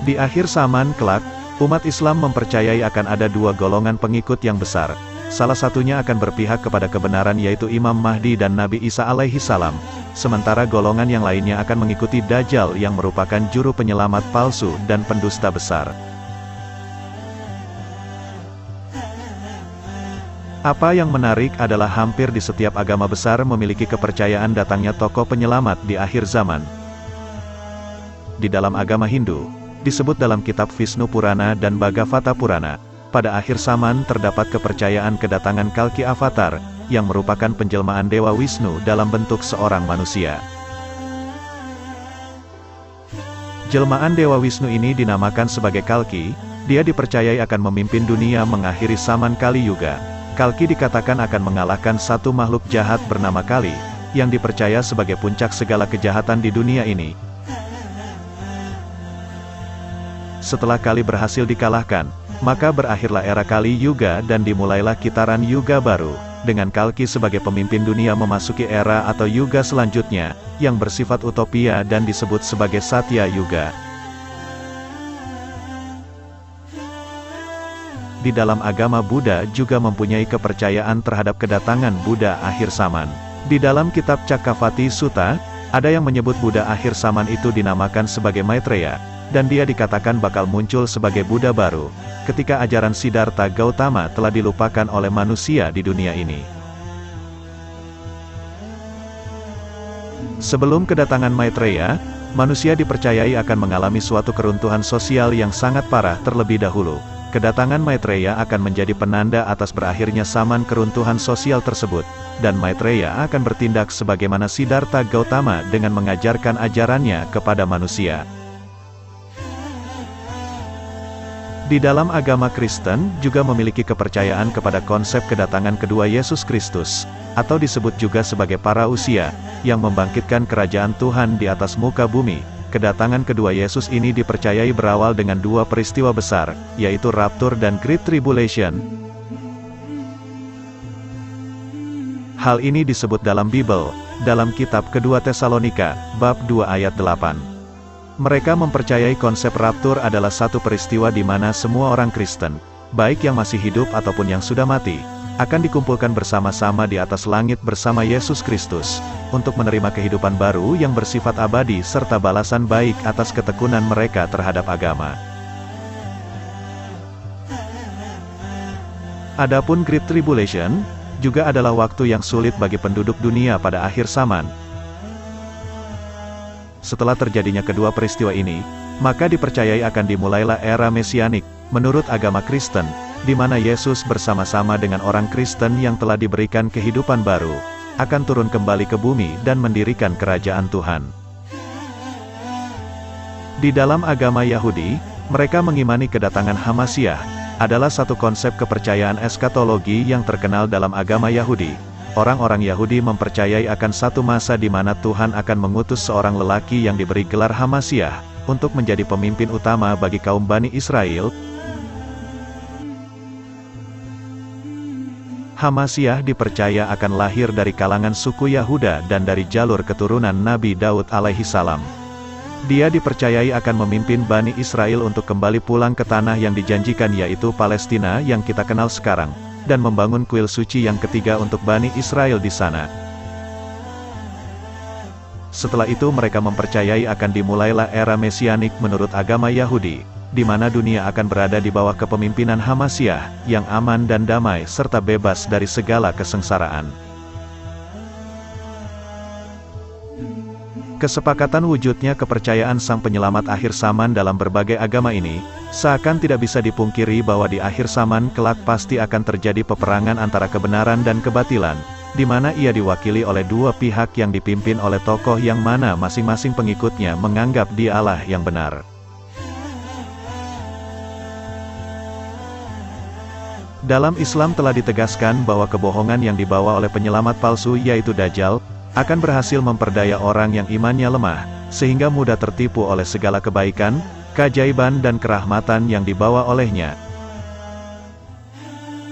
Di akhir zaman kelak, umat Islam mempercayai akan ada dua golongan pengikut yang besar. Salah satunya akan berpihak kepada kebenaran yaitu Imam Mahdi dan Nabi Isa alaihi salam. Sementara golongan yang lainnya akan mengikuti Dajjal yang merupakan juru penyelamat palsu dan pendusta besar. Apa yang menarik adalah hampir di setiap agama besar memiliki kepercayaan datangnya tokoh penyelamat di akhir zaman. Di dalam agama Hindu, disebut dalam kitab Vishnu Purana dan Bhagavata Purana, pada akhir zaman terdapat kepercayaan kedatangan Kalki Avatar, yang merupakan penjelmaan Dewa Wisnu dalam bentuk seorang manusia. Jelmaan Dewa Wisnu ini dinamakan sebagai Kalki. Dia dipercayai akan memimpin dunia mengakhiri zaman Kali Yuga. Kalki dikatakan akan mengalahkan satu makhluk jahat bernama Kali, yang dipercaya sebagai puncak segala kejahatan di dunia ini. Setelah Kali berhasil dikalahkan, maka berakhirlah era Kali Yuga dan dimulailah Kitaran Yuga baru, dengan Kalki sebagai pemimpin dunia memasuki era atau Yuga selanjutnya, yang bersifat utopia dan disebut sebagai Satya Yuga. Di dalam agama Buddha juga mempunyai kepercayaan terhadap kedatangan Buddha akhir zaman. Di dalam kitab Cakkavati Sutta, ada yang menyebut Buddha akhir zaman itu dinamakan sebagai Maitreya, dan dia dikatakan bakal muncul sebagai Buddha baru, ketika ajaran Siddhartha Gautama telah dilupakan oleh manusia di dunia ini. Sebelum kedatangan Maitreya, manusia dipercayai akan mengalami suatu keruntuhan sosial yang sangat parah terlebih dahulu. Kedatangan Maitreya akan menjadi penanda atas berakhirnya zaman keruntuhan sosial tersebut, dan Maitreya akan bertindak sebagaimana Siddhartha Gautama dengan mengajarkan ajarannya kepada manusia. Di dalam agama Kristen juga memiliki kepercayaan kepada konsep kedatangan kedua Yesus Kristus, atau disebut juga sebagai parousia, yang membangkitkan kerajaan Tuhan di atas muka bumi. Kedatangan kedua Yesus ini dipercayai berawal dengan dua peristiwa besar, yaitu Rapture dan Great Tribulation. Hal ini disebut dalam Bible, dalam kitab kedua Tesalonika, bab 2 ayat 8. Mereka mempercayai konsep raptur adalah satu peristiwa di mana semua orang Kristen, baik yang masih hidup ataupun yang sudah mati, akan dikumpulkan bersama-sama di atas langit bersama Yesus Kristus, untuk menerima kehidupan baru yang bersifat abadi serta balasan baik atas ketekunan mereka terhadap agama. Adapun Great Tribulation, juga adalah waktu yang sulit bagi penduduk dunia pada akhir zaman. Setelah terjadinya kedua peristiwa ini, maka dipercayai akan dimulailah era Mesianik, menurut agama Kristen, di mana Yesus bersama-sama dengan orang Kristen yang telah diberikan kehidupan baru, akan turun kembali ke bumi dan mendirikan kerajaan Tuhan. Di dalam agama Yahudi, mereka mengimani kedatangan Hamasyah, adalah satu konsep kepercayaan eskatologi yang terkenal dalam agama Yahudi. Orang-orang Yahudi mempercayai akan satu masa di mana Tuhan akan mengutus seorang lelaki yang diberi gelar Hamasyah, untuk menjadi pemimpin utama bagi kaum Bani Israel. Hamasyah dipercaya akan lahir dari kalangan suku Yahuda dan dari jalur keturunan Nabi Daud alaihi salam. Dia dipercayai akan memimpin Bani Israel untuk kembali pulang ke tanah yang dijanjikan yaitu Palestina yang kita kenal sekarang, dan membangun kuil suci yang ketiga untuk Bani Israel di sana. Setelah itu mereka mempercayai akan dimulailah era Mesianik menurut agama Yahudi, di mana dunia akan berada di bawah kepemimpinan Hamasyah, yang aman dan damai serta bebas dari segala kesengsaraan. Kesepakatan wujudnya kepercayaan Sang Penyelamat akhir zaman dalam berbagai agama ini, seakan tidak bisa dipungkiri bahwa di akhir zaman kelak pasti akan terjadi peperangan antara kebenaran dan kebatilan, di mana ia diwakili oleh dua pihak yang dipimpin oleh tokoh yang mana masing-masing pengikutnya menganggap dia Allah yang benar. Dalam Islam telah ditegaskan bahwa kebohongan yang dibawa oleh penyelamat palsu yaitu Dajjal, akan berhasil memperdaya orang yang imannya lemah, sehingga mudah tertipu oleh segala kebaikan, keajaiban dan kerahmatan yang dibawa olehnya.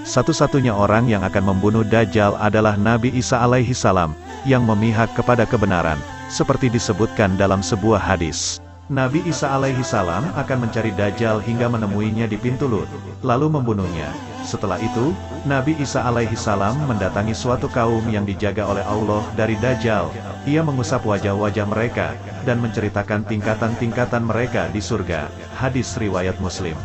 Satu-satunya orang yang akan membunuh Dajjal adalah Nabi Isa alaihi salam, yang memihak kepada kebenaran, seperti disebutkan dalam sebuah hadis. Nabi Isa alaihi salam akan mencari Dajjal hingga menemuinya di pintu Lut, lalu membunuhnya. Setelah itu, Nabi Isa alaihi salam mendatangi suatu kaum yang dijaga oleh Allah dari Dajjal. Ia mengusap wajah-wajah mereka, dan menceritakan tingkatan-tingkatan mereka di surga. Hadis riwayat Muslim.